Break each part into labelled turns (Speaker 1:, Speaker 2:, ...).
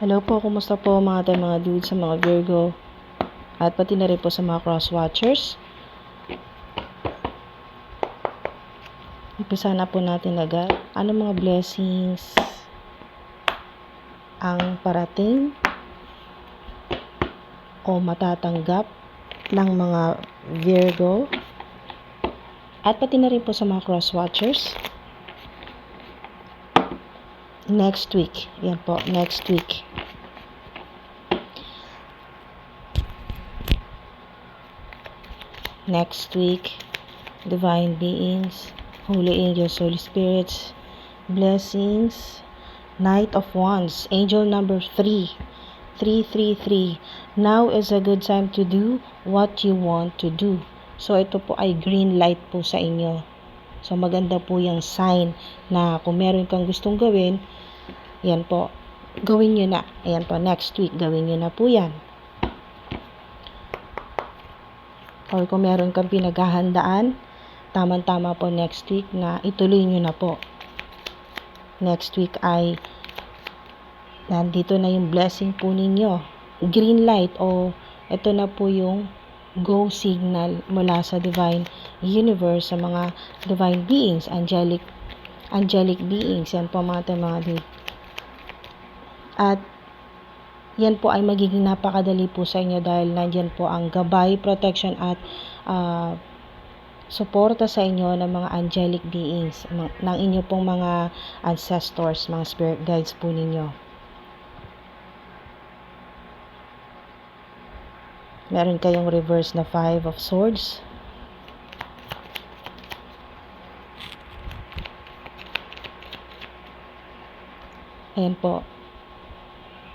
Speaker 1: Hello po, kumusta po mga dudes sa mga Virgo at pati na rin po sa mga cross watchers. Umpisa na po natin agad. Ano mga blessings ang parating o matatanggap ng mga Virgo at pati na rin po sa mga cross watchers next week. Yan po, next week. Next week, divine beings, holy angels, holy spirits, blessings, Knight of Wands, angel number 3, 333. Now is a good time to do what you want to do. So ito po ay green light po sa inyo. So maganda po yung sign na kung meron kang gustong gawin, yan po, gawin nyo na. Ayan po, next week, gawin nyo na po yan. Or kung meron kang pinaghahandaan, tama-tama po next week na ituloy nyo na po. Next week ay nandito na yung blessing po ninyo. Green light o ito na po yung go signal mula sa divine universe, sa mga divine beings, angelic beings. Yan po mga dude. At yan po ay magiging napakadali po sa inyo dahil nandyan po ang gabay, protection at suporta sa inyo ng mga angelic beings, ng inyo pong mga ancestors, mga spirit guides po ninyo. Meron kayong reverse na 5 of swords. Ayan po.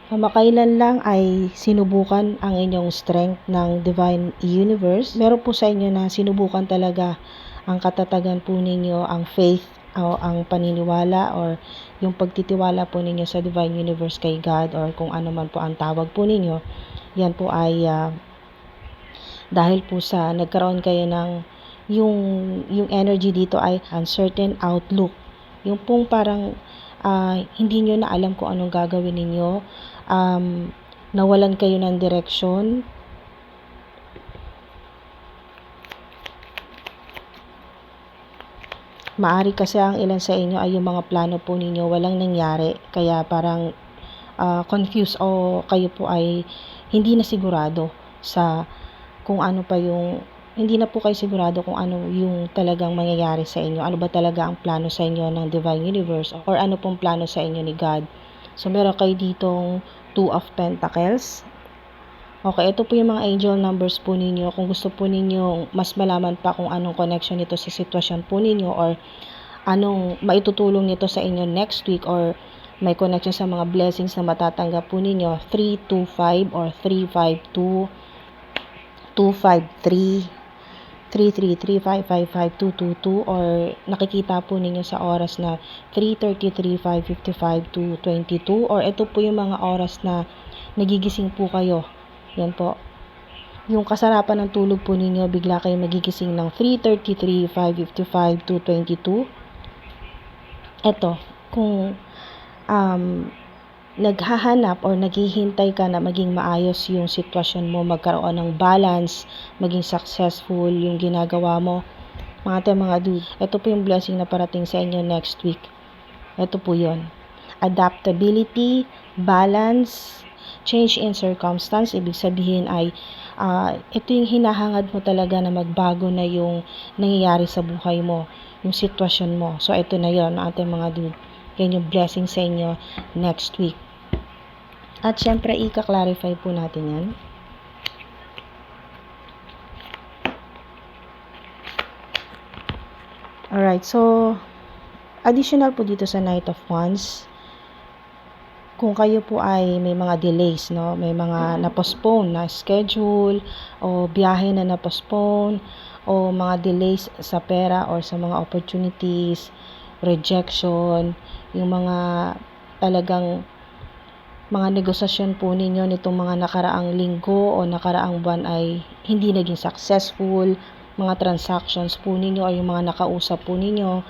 Speaker 1: Kamakailan lang ay sinubukan ang inyong strength ng divine universe. Meron po sa inyo na sinubukan talaga ang katatagan po ninyo, ang faith o ang paniniwala or yung pagtitiwala po ninyo sa divine universe kay God or kung ano man po ang tawag po ninyo. Yan po ay dahil po sa nagkaroon kayo ng yung energy dito ay uncertain outlook. Yung pong parang hindi nyo na alam kung anong gagawin ninyo, nawalan kayo ng direksyon, maari kasi ang ilan sa inyo ay yung mga plano po ninyo walang nangyari, kaya parang confused o kayo po ay hindi na sigurado sa kung ano pa yung hindi na po kayo sigurado kung ano yung talagang mangyayari sa inyo. Ano ba talaga ang plano sa inyo ng divine universe or ano pong plano sa inyo ni God. So meron kayo ditong 2 of Pentacles. Okay, ito po yung mga angel numbers po ninyo. Kung gusto po ninyo mas malaman pa kung anong connection nito sa sitwasyon po ninyo or anong maitutulong nito sa inyo next week or may connection sa mga blessings na matatanggap po ninyo, 325 or 352, 253, 333-555-222 or nakikita po ninyo sa oras na 3:33, 5:55 to 22 or ito po yung mga oras na nagigising po kayo. Yan po. Yung kasarapan ng tulog po ninyo, bigla kayo magigising ng 3:33, 5:55 to 22. Ito, kung naghahanap or naghihintay ka na maging maayos yung sitwasyon mo, magkaroon ng balance, maging successful yung ginagawa mo, mga dude, ito po yung blessing na parating sa inyo next week. Ito po yun. Adaptability, balance, change in circumstance, ibig sabihin ay ito yung hinahangad mo talaga na magbago na yung nangyayari sa buhay mo, yung sitwasyon mo. So ito na yun, mga dude. Yan yung blessing sa inyo next week. At syempre, i-clarify po natin yan. Alright, so, additional po dito sa Knight of Wands, kung kayo po ay may mga delays, no? May mga na-postpone na schedule, o biyahe na na-postpone, o mga delays sa pera or sa mga opportunities, rejection, yung mga talagang mga negosasyon po ninyo nitong mga nakaraang linggo o nakaraang buwan ay hindi naging successful, mga transactions po ninyo o yung mga nakausap po ninyo,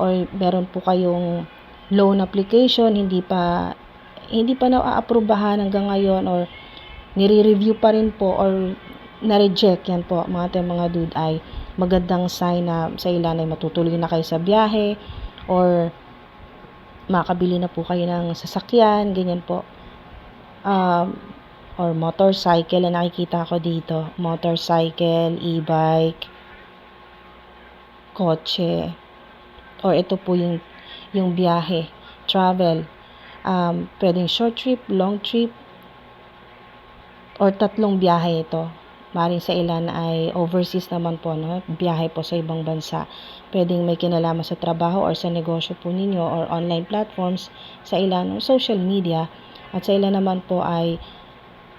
Speaker 1: or meron po kayong loan application, hindi pa hindi pa naaaprubahan hanggang ngayon or nire-review pa rin po or na-reject, yan po mga dude, ay magandang sign na sa ilan ay matutuloy na kayo sa biyahe or makabili na po kayo ng sasakyan, ganyan po. Or motorcycle na nakikita ko dito. Motorcycle, e-bike, kotse. Or ito po yung biyahe, travel. Pwedeng short trip, long trip, or 3 biyahe ito. Maring sa ilan ay overseas naman po, no? Biyahe po sa ibang bansa. Pwedeng may kinalaman sa trabaho or sa negosyo po ninyo or online platforms sa ilan or social media. At sa ilan naman po ay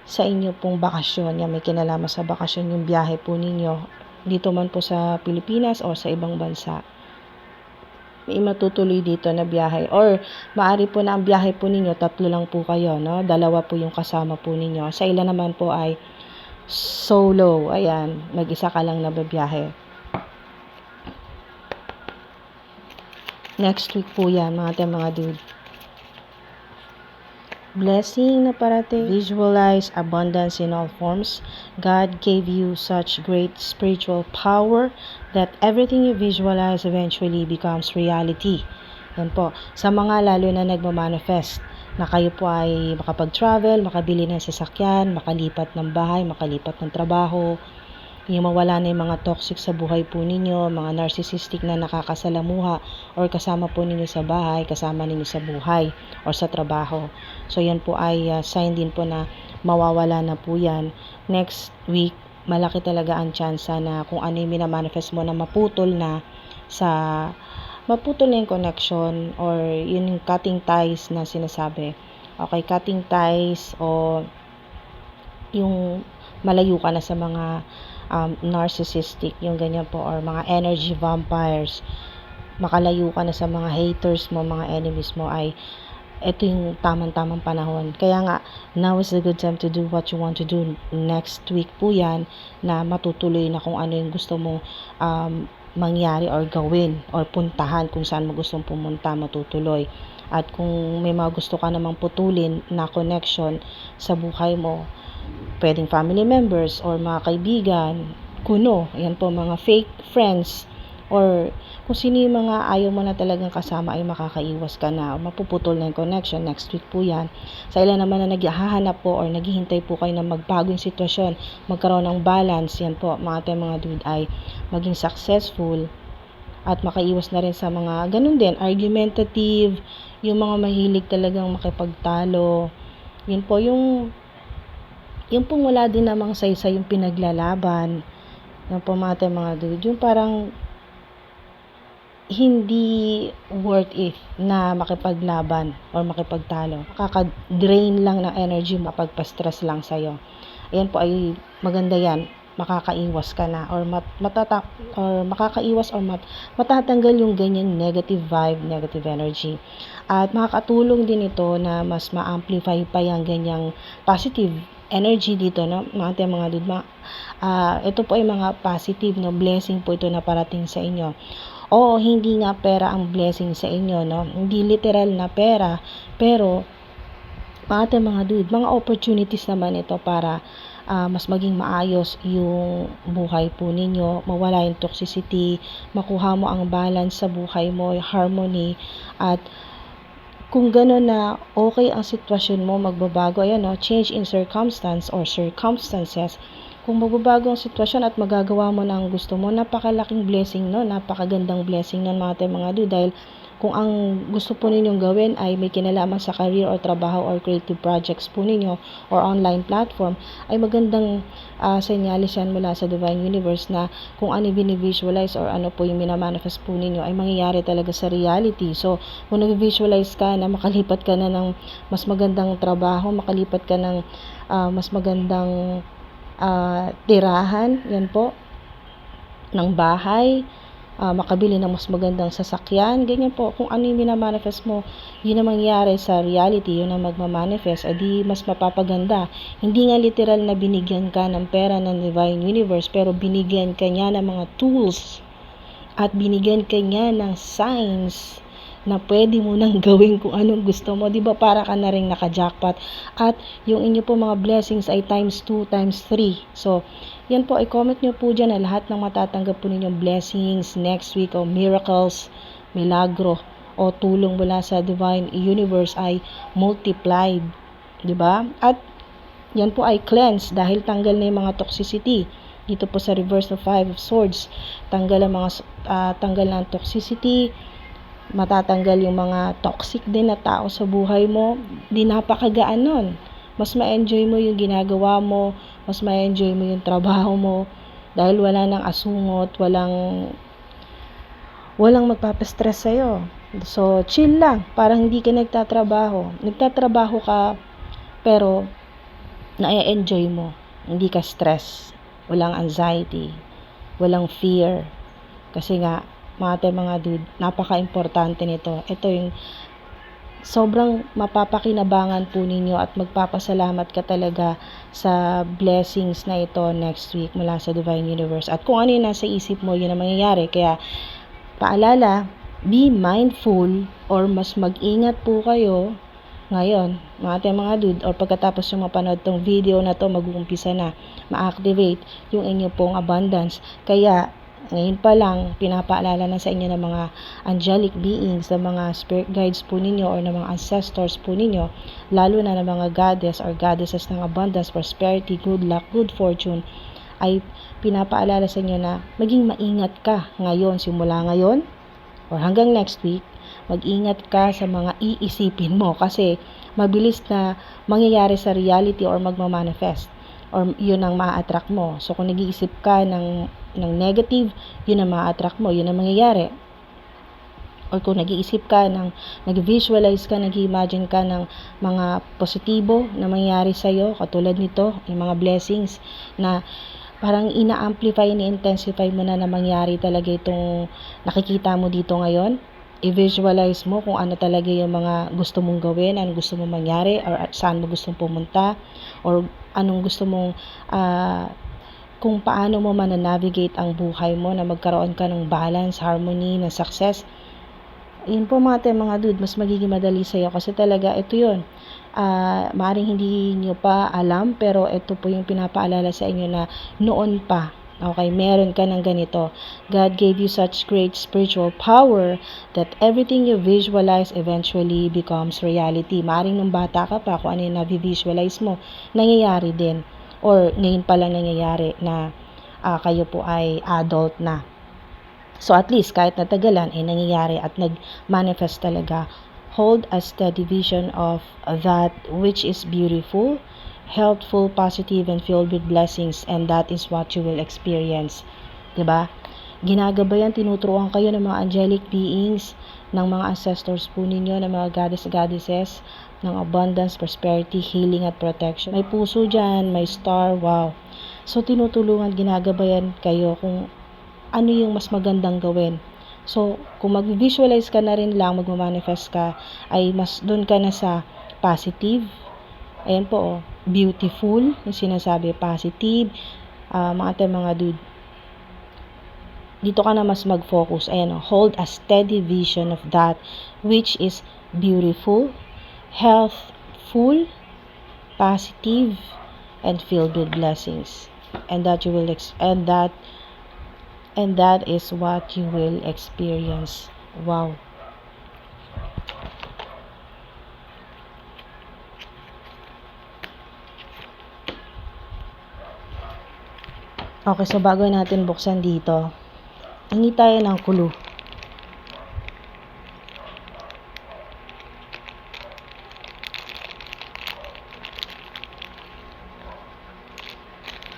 Speaker 1: sa inyo pong bakasyon. Yan, may kinalaman sa bakasyon yung biyahe po ninyo. Dito man po sa Pilipinas o sa ibang bansa. May matutuloy dito na biyahe. Or maaari po na ang biyahe po ninyo, 3 lang po kayo, no? 2 po yung kasama po ninyo. Sa ilan naman po ay solo. Ayan, mag-isa ka lang na babiyahe. Next week po yan, mga dude. Blessing na parating. Visualize abundance in all forms. God gave you such great spiritual power that everything you visualize eventually becomes reality. Yan po. Sa mga lalo na nagmamanifest na kayo po ay makapag-travel, makabili ng sasakyan, makalipat ng bahay, makalipat ng trabaho, yung mawala na yung mga toxic sa buhay po ninyo, mga narcissistic na nakakasalamuha or kasama po ninyo sa bahay, kasama ninyo sa buhay or sa trabaho. So yan po ay sign din po na mawawala na po yan. Next week, malaki talaga ang tsansa na kung ano yung minamanifest mo na maputol na yung connection or yun yung cutting ties na sinasabi. Okay, cutting ties o yung malayo ka na sa mga narcissistic, yung ganyan po, or mga energy vampires, makalayo ka na sa mga haters mo, mga enemies mo, ay ito yung tamang panahon. Kaya nga, now is the good time to do what you want to do. Next week po yan, na matutuloy na kung ano yung gusto mong mangyari or gawin or puntahan, kung saan mo gustong pumunta, matutuloy. At kung may mga gusto ka namang putulin na connection sa buhay mo, pwedeng family members or mga kaibigan, kuno, yan po, mga fake friends, or kung sino yung mga ayaw mo na talagang kasama ay makakaiwas ka na, mapuputol na yung connection. Next week po yan. Sa ilan naman na naghahanap po or naghihintay po kayo na magbagong sitwasyon, magkaroon ng balance, yan po, mga dude, ay maging successful at makaiwas na rin sa mga ganun din, argumentative, yung mga mahilig talagang makipagtalo. Yun po yung pong wala din namang saysa yung pinaglalaban. Yan po mga dude, yung parang hindi worth it na makipaglaban or makipagtalo. Makaka-drain lang ng energy, mapagpa-stress lang sa'yo. Ayan po ay maganda yan. Makakaiwas ka na or makakaiwas or matatanggal yung ganyang negative vibe, negative energy. At makakatulong din ito na mas ma-amplify pa yung ganyang positive energy dito, no? Mga dude, ito po ay mga positive, no, blessing po ito na parating sa inyo. Oo, hindi nga pera ang blessing sa inyo, no? Hindi literal na pera, pero mga dude, mga opportunities naman ito para mas maging maayos yung buhay po ninyo, mawala yung toxicity, makuha mo ang balance sa buhay mo, harmony, at kung gano'n na okay ang sitwasyon mo, magbabago, ayan, no, change in circumstance or circumstances, kung magbabago ang sitwasyon at magagawa mo na ang gusto mo, napakalaking blessing, no, napakagandang blessing nun mga dude, dahil kung ang gusto po ninyong gawin ay may kinalaman sa career or trabaho or creative projects po ninyo or online platform, ay magandang senyales yan mula sa Divine Universe na kung ano binivisualize or ano po yung minamanifest po ninyo ay mangyayari talaga sa reality. So, kung nag-visualize ka na makalipat ka na ng mas magandang trabaho, makalipat ka ng mas magandang tirahan, yan po, ng bahay, makabili ng mas magandang sasakyan, ganyan po, kung ano yung minamanifest mo, yun ang mangyayari sa reality, yun ang magmamanifest, edi mas mapapaganda. Hindi nga literal na binigyan ka ng pera ng Divine Universe, pero binigyan ka niya ng mga tools at binigyan ka niya ng signs na pwede mo nang gawin kung anong gusto mo. 'Di ba para ka na ring naka-jackpot. At yung inyo po mga blessings ay times 2, times 3. So, yan po, i-comment nyo po dyan na lahat ng matatanggap po ninyong blessings next week o miracles, milagro, o tulong mula sa divine universe ay multiplied. 'Di ba? At yan po ay cleanse dahil tanggal na yung mga toxicity. Dito po sa reverse of 5 of swords, tanggal na ang toxicity, matatanggal yung mga toxic din na tao sa buhay mo. Di napakagaan nun. Mas ma-enjoy mo yung ginagawa mo, mas ma-enjoy mo yung trabaho mo dahil wala nang asungot, walang magpapastress sa'yo. So, chill lang. Parang hindi ka nagtatrabaho. Nagtatrabaho ka, pero na-enjoy mo. Hindi ka stress. Walang anxiety. Walang fear. Kasi nga, mga dude, napaka-importante nito. Ito yung sobrang mapapakinabangan po ninyo at magpapasalamat ka talaga sa blessings na ito next week mula sa Divine Universe. At kung ano yung nasa isip mo, yun ang mangyayari. Kaya, paalala, be mindful or mas mag-ingat po kayo ngayon, mga dude, or pagkatapos yung mapanood tong video na to, mag-uumpisa na ma-activate yung inyo pong abundance. Kaya, ngayon pa lang, pinapaalala na sa inyo ng mga angelic beings, ng mga spirit guides po ninyo, or ng mga ancestors po ninyo, lalo na ng mga goddess or goddesses ng abundance, prosperity, good luck, good fortune, ay pinapaalala sa inyo na maging maingat ka ngayon, simula ngayon, or hanggang next week. Mag-ingat ka sa mga iisipin mo kasi mabilis na mangyayari sa reality or magmamanifest or yun ang ma-attract mo. So kung nag-iisip ka ng negative, yun ang ma-attract mo, yun ang mangyayari. Or kung nag-iisip ka nag-visualize ka, nag-imagine ka ng mga positibo na mangyayari sa'yo, katulad nito, yung mga blessings na parang ina-amplify, ni-intensify mo na mangyari talaga itong nakikita mo dito ngayon. I-visualize mo kung ano talaga yung mga gusto mong gawin, anong gusto mong mangyari, or saan mo gustong pumunta, or anong gusto mong, kung paano mo mananavigate ang buhay mo na magkaroon ka ng balance, harmony, ng success. Yun po mga dude, mas magiging madali sa'yo kasi talaga ito yun. Maaaring hindi nyo pa alam, pero ito po yung pinapaalala sa inyo na noon pa, okay, meron ka ng ganito. God gave you such great spiritual power that everything you visualize eventually becomes reality. Maaaring nung bata ka pa, kung ano yung na-visualize mo, nangyayari din. Or ngayon pa lang nangyayari na kayo po ay adult na. So at least kahit natagalan ay nangyayari at nag-manifest talaga. Hold a steady vision of that which is beautiful, helpful, positive, and filled with blessings, and that is what you will experience. 'Di ba? Ginagabayan, tinuturuan kayo ng mga angelic beings, ng mga ancestors po ninyo, ng mga goddesses, ng abundance, prosperity, healing, at protection. May puso dyan, may star, wow. So, tinutulungan, ginagabayan kayo kung ano yung mas magandang gawin. So, kung mag-visualize ka na rin lang, mag-manifest ka, ay mas doon ka na sa positive. Ayan po, beautiful, yung sinasabi, positive. Mga dude, dito ka na mas mag-focus. Ayan, hold a steady vision of that which is beautiful, healthful, positive, and filled with blessings. And that is what you will experience. Wow. Okay, so bago natin buksan dito, hingi tayo ng clue.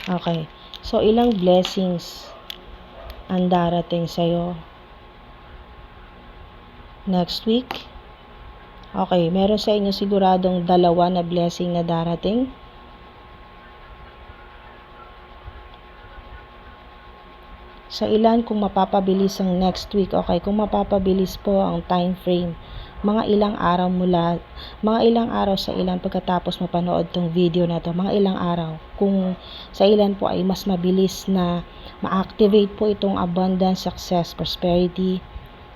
Speaker 1: Okay, so ilang blessings ang darating sa'yo next week? Okay, meron sa inyo siguradong 2 na blessing na darating. Sa ilan kung mapapabilis ang next week, okay, kung mapapabilis po ang time frame, mga ilang araw sa ilan pagkatapos mapanood tong video na to, mga ilang araw. Kung sa ilan po ay mas mabilis na ma-activate po itong abundance, success, prosperity,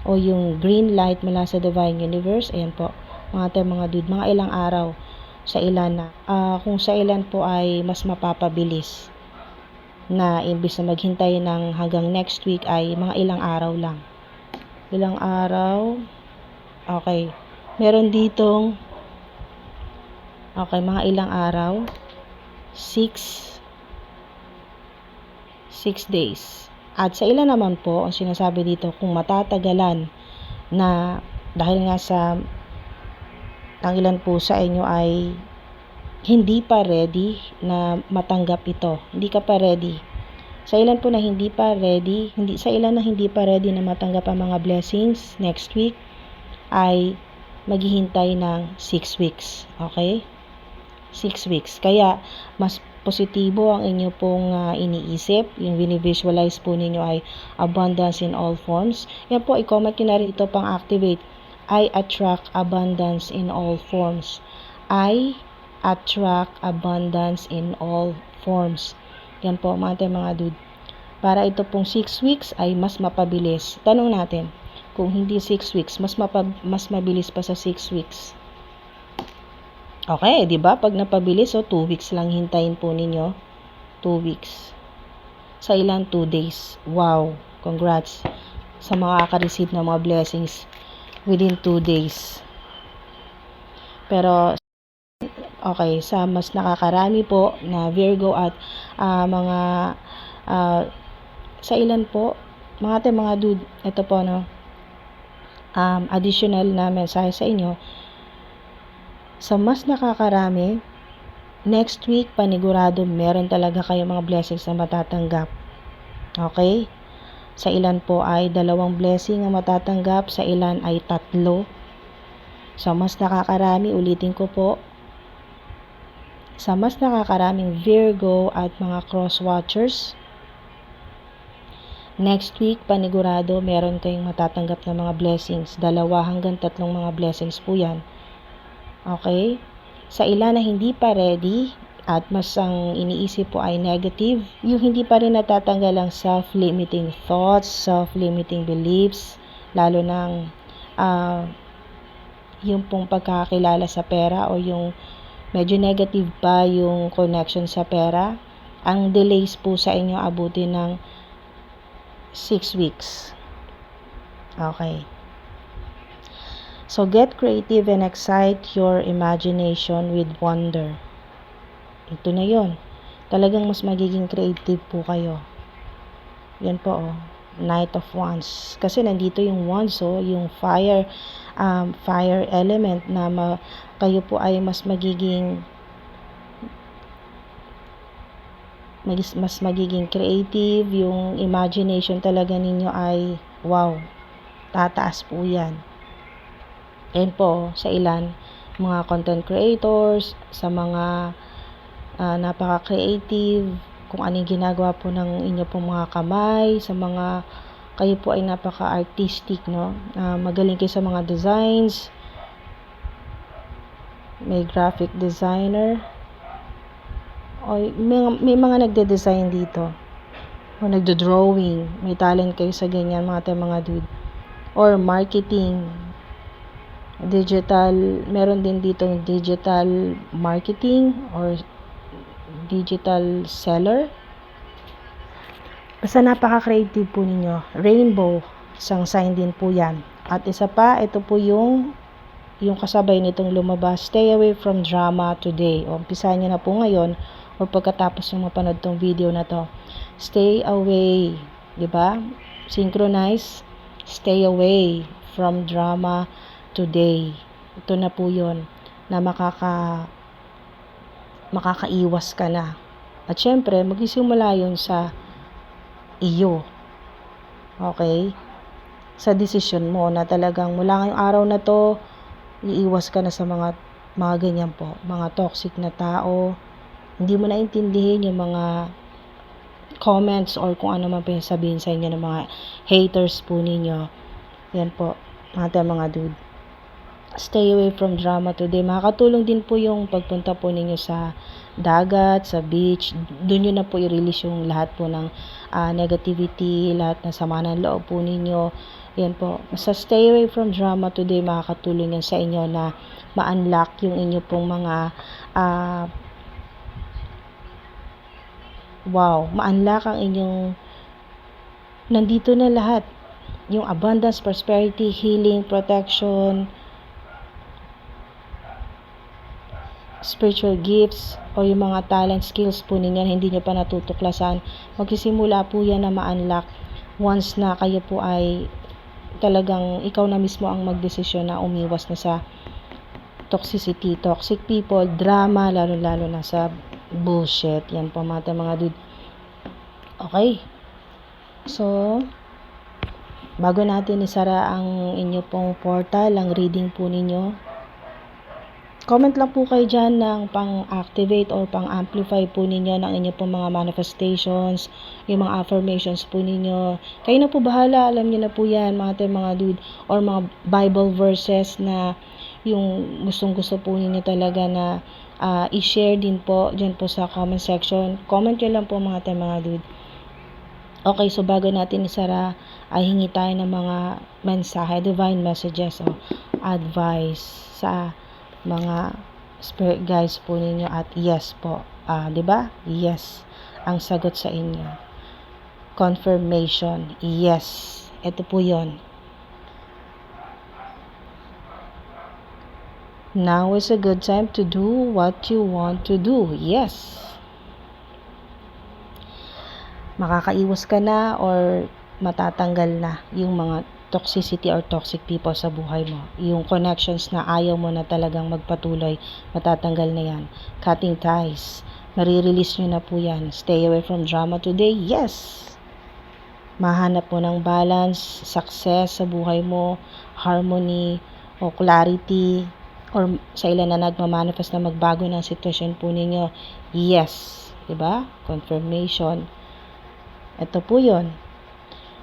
Speaker 1: o yung green light mula sa Divine Universe. Ayan po, mga dude, mga ilang araw sa ilan na kung sa ilan po ay mas mapapabilis na imbis na maghintay ng hanggang next week ay mga ilang araw lang. Ilang araw. Okay. Meron ditong mga ilang araw. 6 days. At sa ilan naman po, ang sinasabi dito, kung matatagalan na dahil nga sa ang ilan po sa inyo ay hindi pa ready na matanggap ito. Hindi ka pa ready. Sa ilan po na hindi pa ready, sa ilan na hindi pa ready na matanggap ang mga blessings next week ay maghihintay ng 6 weeks. Okay? 6 weeks. Kaya mas positibo ang inyo pong iniisip. Yung visualize po ninyo ay abundance in all forms. Yan po, i-comment nyo na rin ito pang activate. I attract abundance in all forms. I attract abundance in all forms. Yan po, mga dude. Para ito pong 6 weeks ay mas mapabilis. Tanong natin, kung hindi 6 weeks, mas mabilis pa sa 6 weeks. Okay, di ba? Pag napabilis, 2 weeks lang hintayin po ninyo. 2 weeks. Sa ilan, 2 days. Wow, congrats sa mga ka-receive ng mga blessings within 2 days. Pero okay, sa mas nakakarami po na Virgo at mga sa ilan po, mga dude, ito po additional na mensahe sa inyo. Sa mas nakakarami, next week panigurado meron talaga kayong mga blessings na matatanggap. Okay? Sa ilan po ay 2 blessing ang matatanggap, sa ilan ay 3. Sa mas nakakarami, ulitin ko po, sa mas nakakaraming Virgo at mga cross watchers, next week panigurado meron kayong matatanggap na mga blessings. 2 hanggang 3 mga blessings po yan. Okay? Sa ilan na hindi pa ready at mas ang iniisip po ay negative, yung hindi pa rin natatanggal ang self-limiting thoughts, self-limiting beliefs, lalo ng yung pong pagkakilala sa pera o yung medyo negative pa yung connection sa pera, ang delays po sa inyo abutin ng 6 weeks. Okay. So, get creative and excite your imagination with wonder. Ito na yon. Talagang mas magiging creative po kayo. Yan po, Knight of Wands. Kasi nandito yung wands, yung fire element na kayo po ay mas magiging creative. Yung imagination talaga ninyo ay, wow, tataas po yan. Ayan po, sa ilan, mga content creators, sa mga napaka-creative, kung anong ginagawa po ng inyo pong mga kamay, sa mga, kayo po ay napaka-artistic, no? Magaling kayo sa mga designs, may graphic designer, o may mga nagde-design dito, o nagdo-drawing, may talent kayo sa ganyan, mga dude, or marketing, digital, meron din ditong digital marketing or digital seller. Basta napaka-creative po ninyo. Rainbow, isang sign din po yan. At isa pa, ito po yung kasabay nitong lumabas, stay away from drama today. O, umpisahan nyo na po ngayon o pagkatapos yung mapanood tong video na to. Stay away, diba? Synchronize, stay away from drama today. Ito na po yun na makakaiwas ka na. At syempre, magsisimula yun sa iyo. Okay? Sa desisyon mo na talagang mula ngayong araw na to, iiwas ka na sa mga ganyan po. Mga toxic na tao. Hindi mo naintindihin yung mga comments or kung ano man sabihin sa inyo ng mga haters po ninyo. Yan po, mga dude. Stay away from drama today. Makakatulong din po yung pagpunta po ninyo sa dagat, sa beach. Doon nyo na po i-release yung lahat po ng negativity, lahat ng sama ng loob po ninyo. Yan po. Sa stay away from drama today, makakatulong yan sa inyo na ma-unlock yung inyo pong mga ma-unlock ang inyong nandito na lahat. Yung abundance, prosperity, healing, protection, spiritual gifts, o yung mga talent, skills po ninyo hindi nyo pa natutuklasan. Magsisimula po yan na ma-unlock once na kayo po ay talagang ikaw na mismo ang magdesisyon na umiwas na sa toxicity, toxic people, drama, lalo-lalo na sa bullshit. Yan po mga dude. Okay. So, bago natin isara ang inyo pong portal, ang reading po ninyo, comment lang po kayo dyan ng pang-activate or pang-amplify po ninyo ng inyo pong mga manifestations, yung mga affirmations po ninyo. Kayo na po bahala, alam niyo na po yan mga dude, or mga Bible verses na yung gustong-gusto po ninyo talaga na i-share din po dyan po sa comment section. Comment nyo lang po mga dude. Okay, so bago natin isara, ay hingi tayo ng mga mensahe, divine messages, advice sa mga spirit guides po ninyo, at yes po. 'Di ba? Yes ang sagot sa inyo. Confirmation. Yes. Ito po 'yon. Now is a good time to do what you want to do. Yes. Makakaiwas ka na or matatanggal na yung mga toxicity or toxic people sa buhay mo. Yung connections na ayaw mo na talagang magpatuloy, matatanggal na yan. Cutting ties. Marirelease nyo na po yan. Stay away from drama today. Yes! Mahanap mo ng balance, success sa buhay mo, harmony, o clarity, or sa ilan na nagmamanifest na magbago ng sitwasyon po ninyo. Yes! Diba? Confirmation. Ito po yun.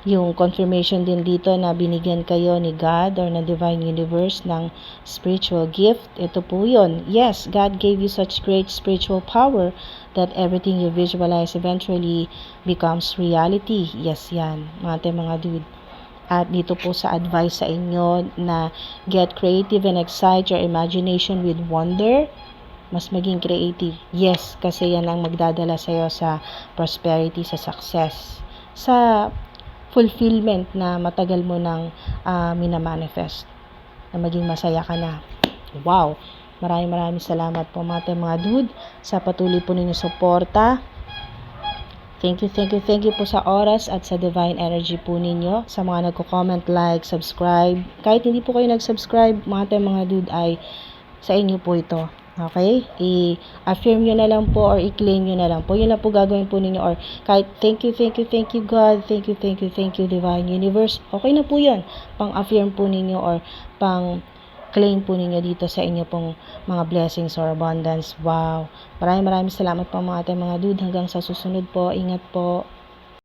Speaker 1: Yung confirmation din dito na binigyan kayo ni God or ng Divine Universe ng spiritual gift. Ito po yun. Yes, God gave you such great spiritual power that everything you visualize eventually becomes reality. Yes, yan. Mga dude. At dito po sa advice sa inyo na get creative and excite your imagination with wonder. Mas maging creative. Yes, kasi yan ang magdadala sa'yo sa prosperity, sa success, sa fulfillment na matagal mo nang minamanifest, na maging masaya ka na. Wow! Maraming salamat po mga dude sa patuloy po ninyong suporta. Thank you po sa oras at sa divine energy po ninyo. Sa mga nagko-comment, like, subscribe. Kahit hindi po kayo nag-subscribe, mga dude, ay sa inyo po ito. Okay? I-affirm nyo na lang po or i-claim nyo na lang po. Yun lang po gagawin po ninyo, or kahit thank you God, thank you Divine Universe. Okay na po yun. Pang-affirm po ninyo or pang-claim po ninyo dito sa inyo pong mga blessings or abundance. Wow! Maraming salamat po mga dude. Hanggang sa susunod po. Ingat po.